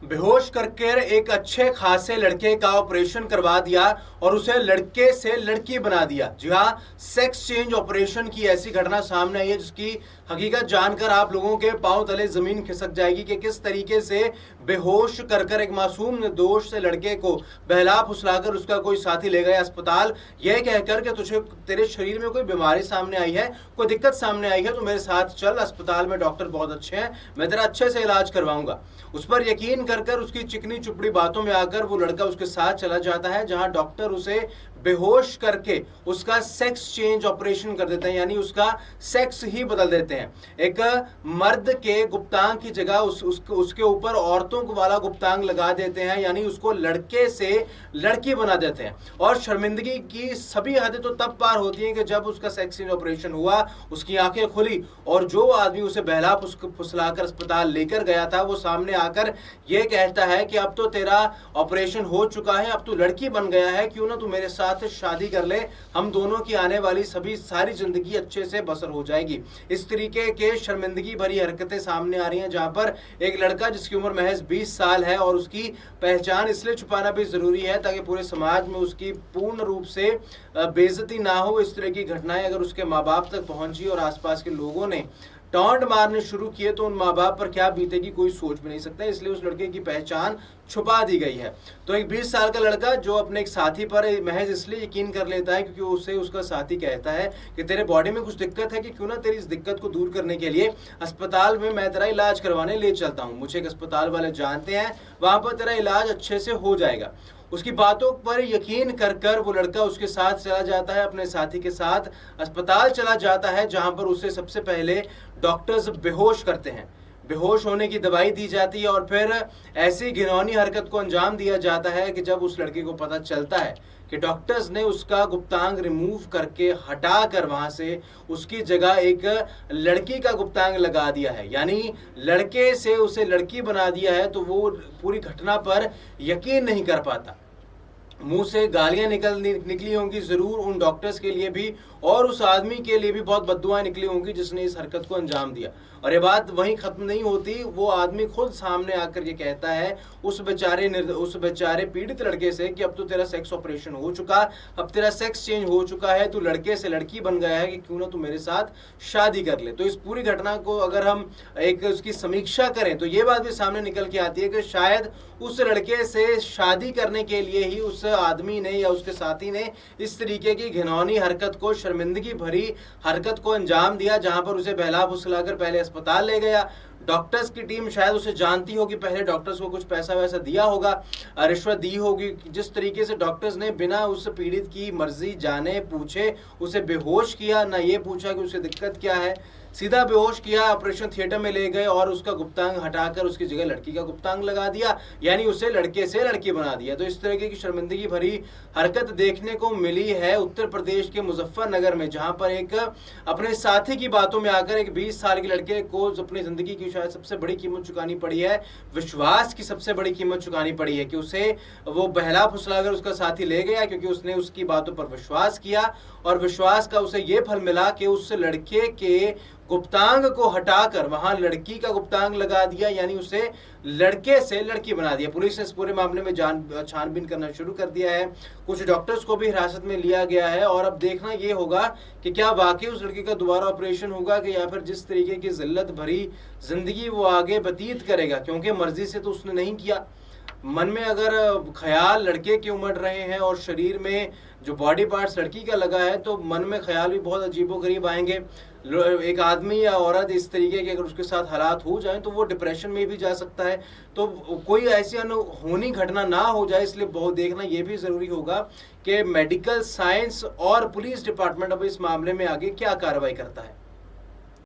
बेहोश करके एक अच्छे खासे लड़के का ऑपरेशन करवा दिया और उसे लड़के से लड़की बना दिया। जी हाँ, सेक्स चेंज ऑपरेशन की ऐसी घटना सामने आई है जिसकी हकीकत जानकर आप लोगों के पांव तले जमीन खिसक जाएगी कि किस तरीके से बेहोश कर एक मासूम निर्दोष से लड़के को बहला फुसलाकर उसका कोई साथी ले गया अस्पताल, यह कहकर कि तुझे तेरे शरीर में कोई बीमारी सामने आई है, कोई दिक्कत सामने आई है तो मेरे साथ चल, अस्पताल में डॉक्टर बहुत अच्छे हैं, मैं तेरा अच्छे से इलाज करवाऊंगा। उस पर यकीन कर उसकी चिकनी चुपड़ी बातों में आकर वो लड़का उसके साथ चला जाता है, जहां डॉक्टर उसे बेहोश करके उसका सेक्स चेंज ऑपरेशन कर देते हैं, यानी उसका सेक्स ही बदल देते हैं। एक मर्द के गुप्तांग की जगह उसके ऊपर औरतों वाला गुप्तांग लगा देते हैं, यानी उसको लड़के से लड़की बना देते हैं। और शर्मिंदगी की सभी हदें तो तब पार होती हैं कि जब उसका सेक्स चेंज ऑपरेशन हुआ, उसकी आंखें खुली और जो आदमी उसे बहला फुसलाकर अस्पताल लेकर गया था वो सामने आकर यह कहता है कि अब तो तेरा ऑपरेशन हो चुका है, अब तू लड़की बन गया है, क्यों ना तू मेरे साथ शादी कर ले, हम दोनों की आने वाली सारी जिंदगी अच्छे से बसर हो जाएगी। इस तरीके के शर्मिंदगी भरी हरकतें सामने आ रही हैं, जहां पर एक लड़का जिसकी उम्र महज 20 साल है और उसकी पहचान इसलिए छुपाना भी जरूरी है ताकि पूरे समाज में उसकी पूर्ण रूप से बेइज्जती ना हो। इस तरह की घटनाएं अगर उसके माँ बाप तक पहुंची और आसपास के लोगों ने टॉन्ट मारने शुरू किए तो उन माँ बाप पर क्या बीतेगी कोई सोच भी नहीं सकता, इसलिए उस लड़के की पहचान छुपा दी गई है। तो एक 20 साल का लड़का जो अपने एक साथी पर महज इसलिए यकीन कर लेता है क्योंकि उसे उसका साथी कहता है कि तेरे बॉडी में कुछ दिक्कत है, कि क्यों ना तेरी इस दिक्कत को दूर करने के लिए अस्पताल में मैं तेरा इलाज करवाने ले चलता हूँ, मुझे एक अस्पताल वाले जानते हैं, वहां पर तेरा इलाज अच्छे से हो जाएगा। उसकी बातों पर यकीन कर वो लड़का उसके साथ चला जाता है, अपने साथी के साथ अस्पताल चला जाता है, जहां पर उसे सबसे पहले डॉक्टर्स बेहोश करते हैं, बेहोश होने की दवाई दी जाती है और फिर ऐसी घिनौनी हरकत को अंजाम दिया जाता है कि जब उस लड़के को पता चलता है कि डॉक्टर्स ने उसका गुप्तांग रिमूव करके हटा कर वहां से उसकी जगह एक लड़की का गुप्तांग लगा दिया है, यानी लड़के से उसे लड़की बना दिया है, तो वो पूरी घटना पर यकीन नहीं कर पाता। मुंह से गालियां निकली होंगी जरूर उन डॉक्टर्स के लिए भी और उस आदमी के लिए भी बहुत बद्दुआएं निकली होंगी जिसने इस हरकत को अंजाम दिया। और ये बात वहीं खत्म नहीं होती, वो आदमी खुद सामने आकर ये कहता है उस बेचारे पीड़ित लड़के से कि अब तो तेरा सेक्स ऑपरेशन हो चुका, अब तेरा सेक्स चेंज हो चुका है, तू लड़के से लड़की बन गया है, कि क्यों ना तू मेरे साथ शादी कर ले। तो इस पूरी घटना को अगर हम एक उसकी समीक्षा करें तो ये बात भी सामने निकल के आती है कि शायद उस लड़के से शादी करने के लिए ही उस आदमी ने या उसके साथी ने इस तरीके की घिनौनी हरकत को, शर्मिंदगी भरी हरकत को अंजाम दिया, जहां पर उसे बहला फुसलाकर पहले अस्पताल ले गया। डॉक्टर्स की टीम शायद उसे जानती होगी, पहले डॉक्टर्स को कुछ पैसा वैसा दिया होगा, रिश्वत दी होगी। जिस तरीके से डॉक्टर्स ने बिना उस पीड़ित की मर्जी जाने पूछे उसे बेहोश किया, ना ये पूछा कि उसे दिक्कत क्या है, सीधा बेहोश किया, ऑपरेशन थिएटर में ले गए और उसका गुप्तांग हटाकर उसकी जगह लड़की का गुप्तांग लगा दिया, यानी उसे लड़के से लड़की बना दिया। तो इस तरीके की शर्मिंदगी भरी हरकत देखने को मिली है उत्तर प्रदेश के मुजफ्फरनगर में, जहां पर एक अपने साथी की बातों में आकर एक 20 साल के लड़के को अपनी जिंदगी की शायद सबसे बड़ी कीमत चुकानी पड़ी है, विश्वास की सबसे बड़ी कीमत चुकानी पड़ी है कि उसे वो बहला फुसलाकर उसका साथी ले गया क्योंकि उसने उसकी बातों पर विश्वास किया और विश्वास का उसे ये फल मिला कि उस लड़के के गुप्तांग को हटाकर वहां लड़की का गुप्तांग लगा दिया, यानी उसे लड़के से लड़की बना दिया। पुलिस ने इस पूरे मामले में छानबीन करना शुरू कर दिया है, कुछ डॉक्टर्स को भी हिरासत में लिया गया है और अब देखना यह होगा कि क्या वाकई उस लड़की का दोबारा ऑपरेशन होगा कि या फिर जिस तरीके की जिल्लत भरी जिंदगी वो आगे व्यतीत करेगा, क्योंकि मर्जी से तो उसने नहीं किया। मन में अगर ख्याल लड़के के उमड़ रहे हैं और शरीर में जो बॉडी पार्ट्स लड़की का लगा है तो मन में ख्याल भी बहुत अजीबोगरीब आएंगे। एक आदमी या औरत इस तरीके के अगर उसके साथ हालात हो जाएं तो वो डिप्रेशन में भी जा सकता है, तो कोई ऐसी अनहोनी घटना ना हो जाए, इसलिए बहुत देखना ये भी ज़रूरी होगा कि मेडिकल साइंस और पुलिस डिपार्टमेंट अब इस मामले में आगे क्या कार्रवाई करता है।